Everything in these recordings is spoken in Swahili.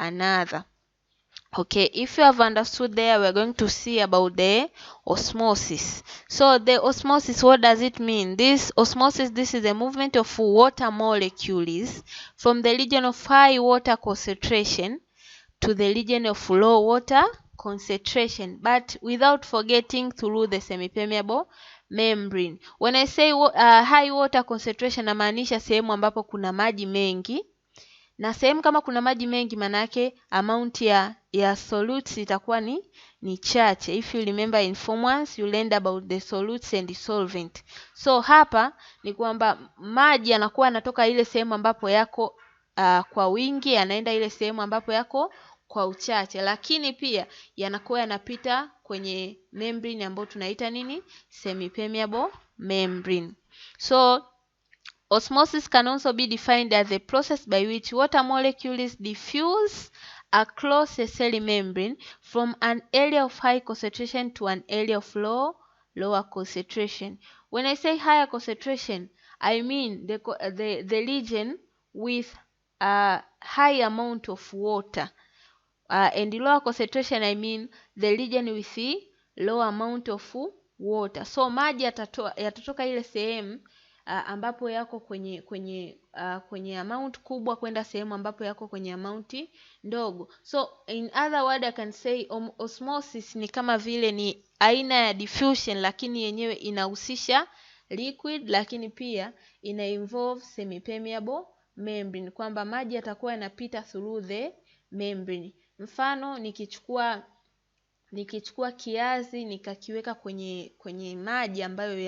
another. Okay, if you have understood there, we're going to see about the osmosis. So the osmosis, what does it mean? This osmosis, this is the movement of water molecules from the region of high water concentration to the region of low water concentration, but without forgetting through the semipermeable membrane. When I say high water concentration, namaanisha sehemu ambapo kuna maji mengi, na sehemu kama kuna maji mengi manake amount ya solutes itakuwa ni chache. If you remember in form 1 you learned about the solutes and the solvent. So hapa ni kwamba maji yanakuwa yanatoka ile sehemu ambapo yako kwa wingi yanaenda ile sehemu ambapo yako kwa uchache, lakini pia yanakuwa yanapita kwenye membrane ambayo tunaita nini? Semipermeable membrane. So osmosis can also be defined as the process by which water molecules diffuse across a cell membrane from an area of high concentration to an area of lower concentration. When I say higher concentration, I mean the region with a high amount of water. And lower concentration, I mean the region with the low amount of water. So maji yatatoka ile sehemu ambapo yako kwenye amount kubwa kwenda sehemu ambapo yako kwenye amount ndogo. So in other word I can say osmosis ni kama vile ni aina ya diffusion, lakini yenyewe inahusisha liquid, lakini pia ina involve semipermeable membrane, kwamba maji yatakuwa yanapita through the membrane. Mfano nikichukua kiazi nikakiweka kwenye maji ambayo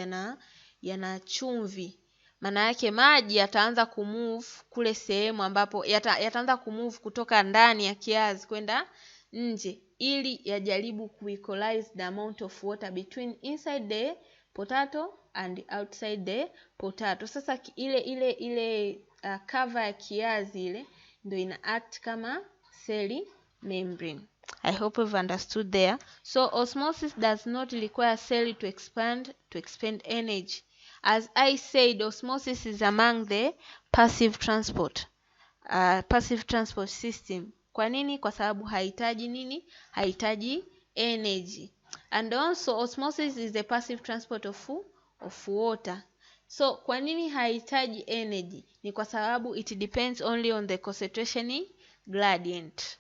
yana chumvi, maana yake maji yataanza kumove kule sehemu ambapo yataanza kumove kutoka ndani ya kiazi kwenda nje, ili yajaribu kuequalize the amount of water between inside the potato and outside the potato. Sasa ile cover ya kiazi ile ndio ina act kama cell membrane. I hope you've understood there. So osmosis does not require cell to expend energy. As I said, osmosis is among the passive transport system. Kwa nini? Kwa sababu haihitaji nini? Haihitaji energy. And also osmosis is the passive transport of water. So kwa nini haihitaji energy? Ni kwa sababu it depends only on the concentration gradient.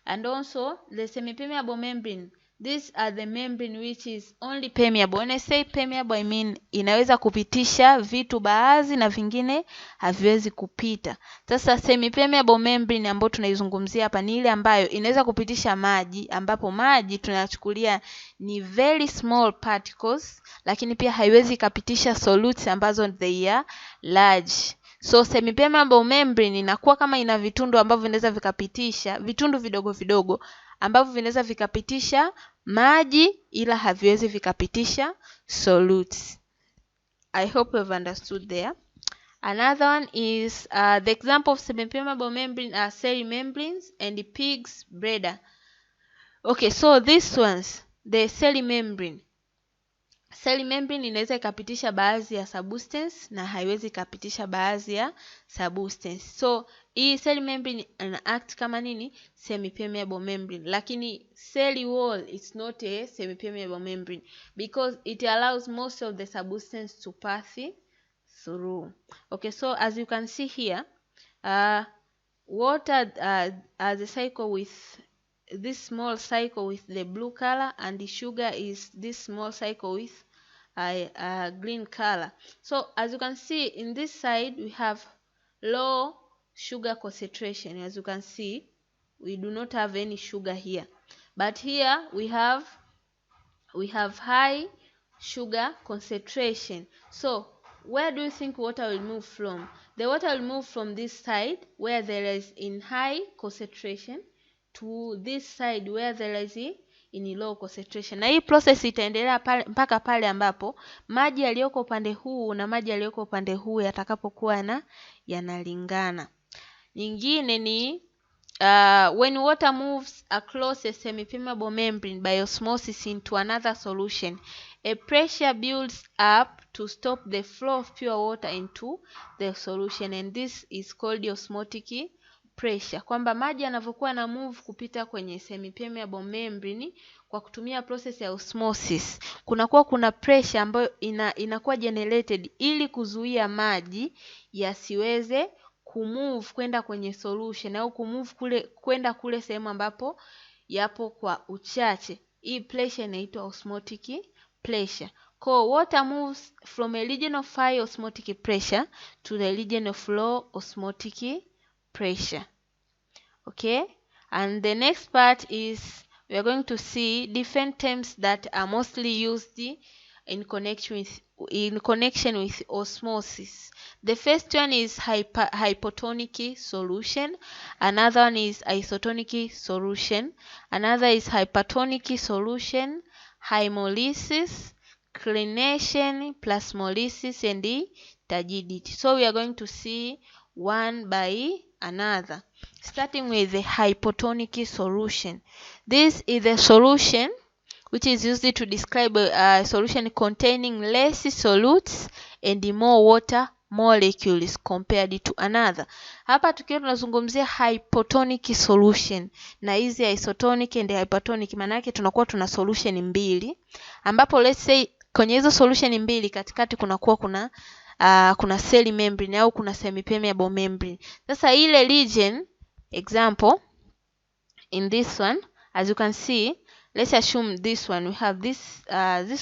And also the semipermeable membrane, these are the membrane which is only permeable. When I say permeable, I mean inaweza kupitisha vitu baadhi na vingine haviwezi kupita. Sasa semipermeable membrane ambayo tunaizungumzia hapa ni ile ambayo inaweza kupitisha maji, ambapo maji tunayachukulia ni very small particles, lakini pia haiwezi kapitisha solutes ambazo they are large. So semipermeable membrane inakuwa kama ina vitundu ambavyo vinaweza vikapitisha vitundu vidogo vidogo ambavyo vinaweza vikapitisha maji ila haviwezi vikapitisha solutes. I hope you've understood there. Another one is the example of semipermeable membrane are cell membranes and pig's bladder. Okay, so these ones, the cell membrane. Cell membrane inaweza ikapitisha baadhi ya substance na haiwezi ikapitisha baadhi ya substance. So hii cell membrane ina act kama nini? Semipermeable membrane. Lakini cell wall is not a semipermeable membrane because it allows most of the substance to pass through. Okay, so as you can see here, water has a cycle with this small cycle with the blue color, and the sugar is this small cycle with green color. So as you can see in this side we have low sugar concentration. As you can see, we do not have any sugar here, but here we have high sugar concentration. So where do you think water will move from? The water will move from this side where there is in high concentration to this side where there is in low concentration. Na hii process itaendelea mpaka pale ambapo maji yaliyoko upande huu na maji yaliyoko upande huu yatakapokuwa yanalingana. Nyingine ni when water moves across a semipermeable membrane by osmosis into another solution, a pressure builds up to stop the flow of pure water into the solution, and this is called osmotic pressure, kwamba maji yanavyokuwa na move kupita kwenye semi-permeable membrane kwa kutumia process ya osmosis, kunakuwa kuna pressure ambayo inakuwa generated ili kuzuia maji yasiweze kumove kwenda kwenye solution au kumove kwenda kule sehemu ambapo yapo kwa uchache. Hii pressure inaitwa osmotic pressure. So water moves from a region of high osmotic pressure to the region of low osmotic pressure. Okay, and the next part is we are going to see different terms that are mostly used in connection with osmosis. The first one is hypotonic solution, another one is isotonic solution, another is hypertonic solution, hemolysis, chlination, plasmolysis, and turgidity. So we are going to see one by another, starting with the hypotonic solution. This is a solution which is used to describe a solution containing less solutes and more water molecules compared to another. Hapa tukiwa tunazungumzia hypotonic solution na hizi isotonic and hypertonic, maana yake tunakuwa tuna solution mbili, ambapo let's say kwenye hizo solution mbili katikati kunakuwa kuna cell membrane au kuna semi-permeable membrane. Sasa ile region, example in this one, as you can see, let's assume this one we have this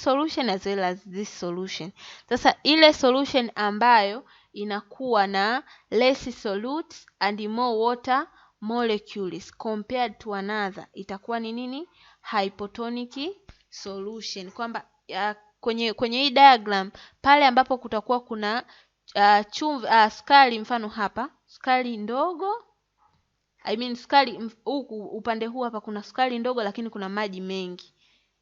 solution as well as this solution. Sasa ile solution ambayo inakuwa na less solutes and more water molecules compared to another itakuwa ni nini? Hypotonic solution. Kwamba kwenye hii diagram pale ambapo kutakuwa kuna sukari, mfano hapa sukari ndogo, sukari huku upande huu hapa kuna sukari ndogo lakini kuna maji mengi.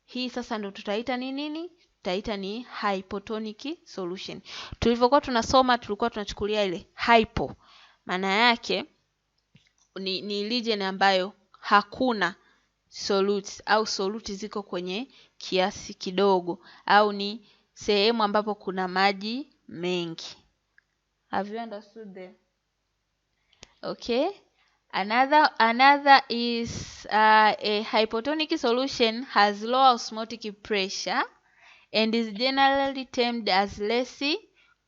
Hii sasa ndo tutaita ni nini? Tutaita ni hypotonic solution. Tulivyokuwa tunasoma tulikuwa tunachukulia ile hypo, maana yake ni region ambayo hakuna solutes au solute ziko kwenye kiasi kidogo, au ni sehemu ambapo kuna maji mengi. Have you understood that? Okay. Another is a hypotonic solution has low osmotic pressure and is generally termed as less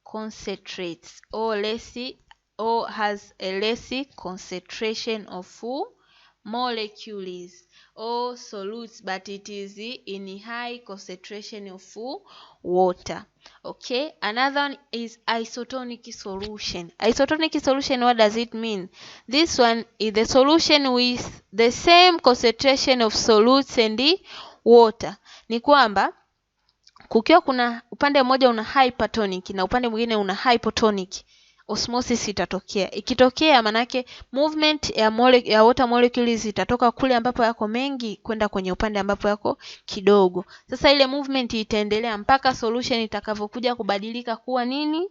concentrates or has a less concentration of molecules or solutes, but it is in high concentration of water. Okay, another one is isotonic solution. Isotonic solution, what does it mean? This one is the solution with the same concentration of solutes and water. Ni kwamba kukiwa kuna upande mmoja una hypertonic na upande mwingine una hypotonic, osmosis itatokea. Ikitokea manake movement ya water molecules itatoka kule ambapo yako mengi kwenda kwenye upande ambapo yako kidogo. Sasa ile movement itaendelea mpaka solution itakavyokuja kubadilika kuwa nini?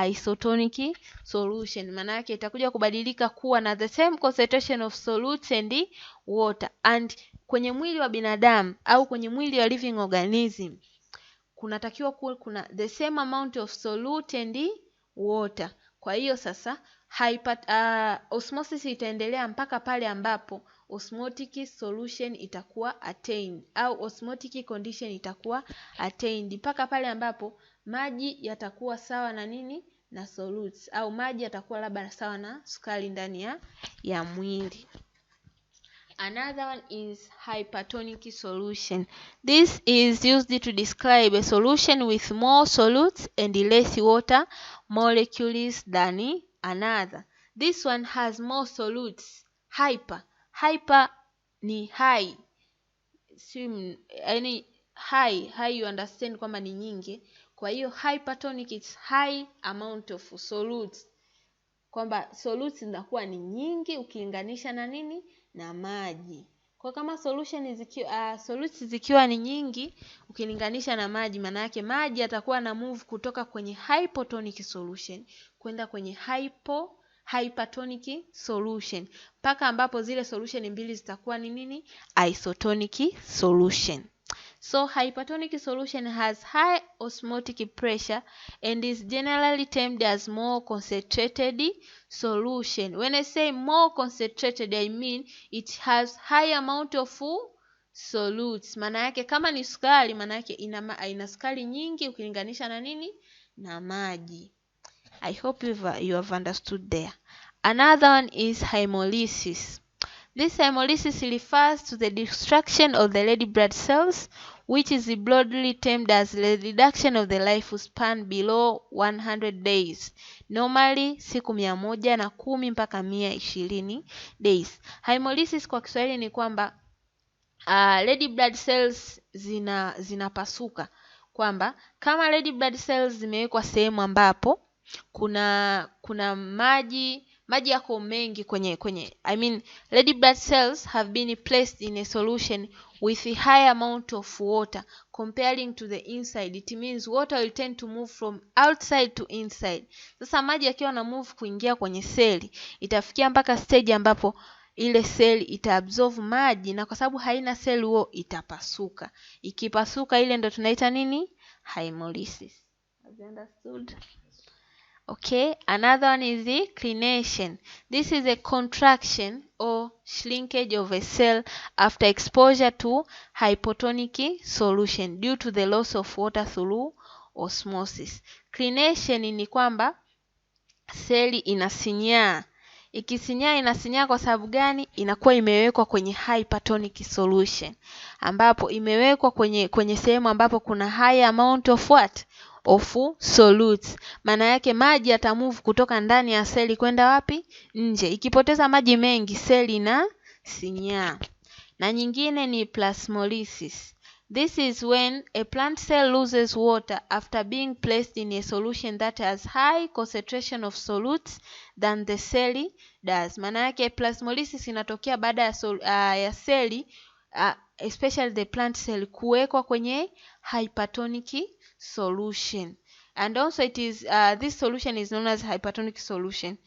Isotonic solution. Maana yake itakuja kubadilika kuwa na the same concentration of solutes and water. And kwenye mwili wa binadamu au kwenye mwili wa living organism kunatakiwa kuwa kuna the same amount of solute and water. Kwa hiyo sasa osmosis itaendelea mpaka pale ambapo osmotic solution itakuwa attained au osmotic condition itakuwa attained, mpaka pale ambapo maji yatakuwa sawa na nini? Na solutes, au maji yatakuwa labda sawa na sukari ndani ya mwili. Another one is hypertonic solution. This is used to describe a solution with more solutes and less water molecules than another. This one has more solutes. Hyper ni high. Any high you understand kwamba ni nyingi. Kwa hiyo hypertonic is high amount of solutes, kwamba solutes zinakuwa ni nyingi ukilinganisha na nini? Na maji. Kwa kama solutes zikiwa ni nyingi ukilinganisha na maji, maana yake maji yatakuwa na move kutoka kwenye hypotonic solution kwenda kwenye hypertonic solution mpaka ambapo zile solution mbili zitakuwa ni nini? Isotonic solution. So hypertonic solution has high osmotic pressure and is generally termed as more concentrated solution. When I say more concentrated, I mean it has high amount of solutes. Maana yake kama ni sukari, maana yake ina sukari nyingi ukilinganisha na nini? Na maji. I hope you have understood there. Another one is hemolysis. This hemolysis refers to the destruction of the red blood cells, which is broadly termed as the reduction of the lifespan below 100 days. Normally siku 110 mpaka 120 days. Hemolysis kwa Kiswahili ni kwamba red blood cells zinapasuka, kwamba kama red blood cells zimewekwa sehemu ambapo kuna maji yako mengi kwenye red blood cells have been placed in a solution with a high amount of water comparing to the inside. It means water will tend to move from outside to inside. Sasa maji yakiwa na move kuingia kwenye seli, itafikia mpaka stage ambapo ile seli itaabsorb maji, na kwa sababu haina seli wall itapasuka. Ikipasuka ile ndo tunaita nini? Hemolysis. Have you understood? Okay, another one is the clination. This is a contraction or shrinkage of a cell after exposure to hypotonic solution due to the loss of water through osmosis. Clination ni kwamba seli inasinyaa. Ikisinyaa inasinyaa kwa sababu gani? Inakuwa imewekwa kwenye hypertonic solution, ambapo imewekwa kwenye sehemu ambapo kuna high amount of what? Of solutes. Maana yake maji yatamove kutoka ndani ya seli kwenda wapi? Nje. Ikipoteza maji mengi seli inasinyaa. Na nyingine ni plasmolysis. This is when a plant cell loses water after being placed in a solution that has high concentration of solutes than the cell does. Maana yake plasmolysis inatokea baada ya seli especially the plant cell kuwekwa kwenye hypertonic solution. And also it is this solution is known as hypertonic solution.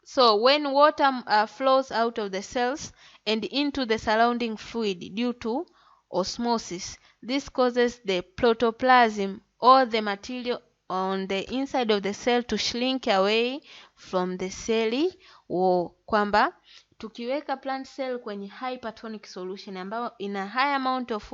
So when water flows out of the cells and into the surrounding fluid due to osmosis, this causes the protoplasm or the material on the inside of the cell to shrink away from the cell wall. Kwamba tukiweka plant cell kwenye hypertonic solution ambayo ina high amount of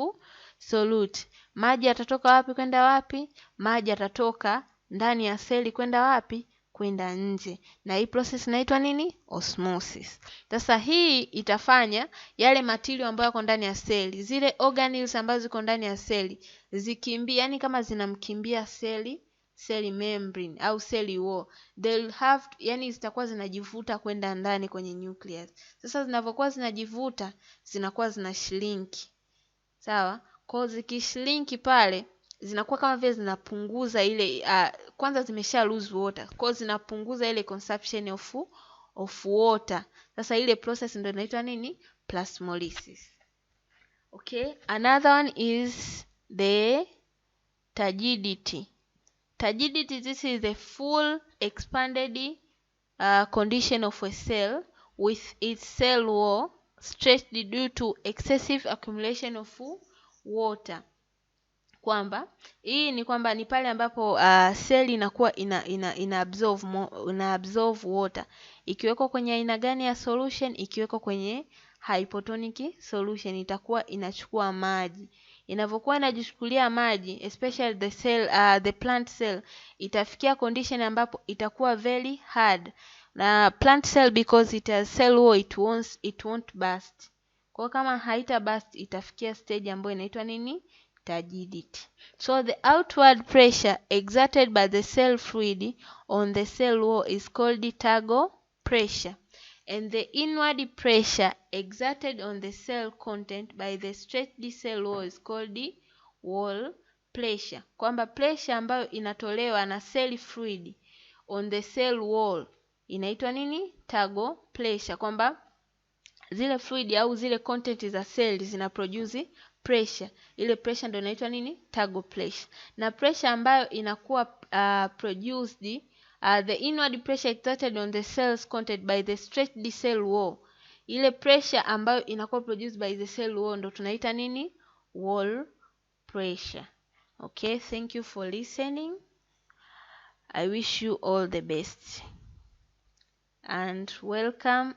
solute, maji yatatoka wapi kwenda wapi? Maji yatatoka ndani ya seli kwenda wapi? Kwenda nje. Na hii process inaitwa nini? Osmosis. Sasa hii itafanya yale material ambayo yako ndani ya seli, zile organelles ambazo ziko ndani ya seli zikimbia, yani kama zinamkimbia seli membrane au seli wall, they'll have yani zitakuwa zinajivuta kwenda ndani kwenye nucleus. Sasa zinavyokuwa zinajivuta zinakuwa zina shrink. Sawa? Kwa zikishrink pale zinakuwa kama vile zinapunguza ile kwanza zimesha lose water. Kwa zinapunguza ile consumption of water. Sasa ile process ndio inaitwa nini? Plasmolysis. Okay, another one is the turgidity. Turgidity, this is the full expanded condition of a cell with its cell wall stretched due to excessive accumulation of water. Kwamba hii ni kwamba ni pale ambapo seli inakuwa ina absorb water. Ikiwekwa kwenye aina gani ya solution? Ikiwekwa kwenye hypotonic solution itakuwa inachukua maji. Inavyokuwa inajichukulia maji, especially the plant cell, itafikia condition ambapo itakuwa very hard. Na plant cell because it has cell wall, it won't burst. Kwa kama haita burst itafikia stage ambayo inaitwa nini? Turgidity. So the outward pressure exerted by the cell fluid on the cell wall is called turgor pressure, and the inward pressure exerted on the cell content by the stretched cell wall is called wall pressure. Kwamba pressure ambayo inatolewa na cell fluid on the cell wall inaitwa nini? Turgor pressure. Kwamba zile fluid au zile content za cell zina produce pressure. Ile pressure ndio inaitwa nini? Turgor pressure. Na pressure ambayo inakuwa produced the inward pressure exerted on the cells content by the stretched cell wall. Ile pressure ambayo inakuwa produced by the cell wall ndio tunaita nini? Wall pressure. Okay, thank you for listening. I wish you all the best and welcome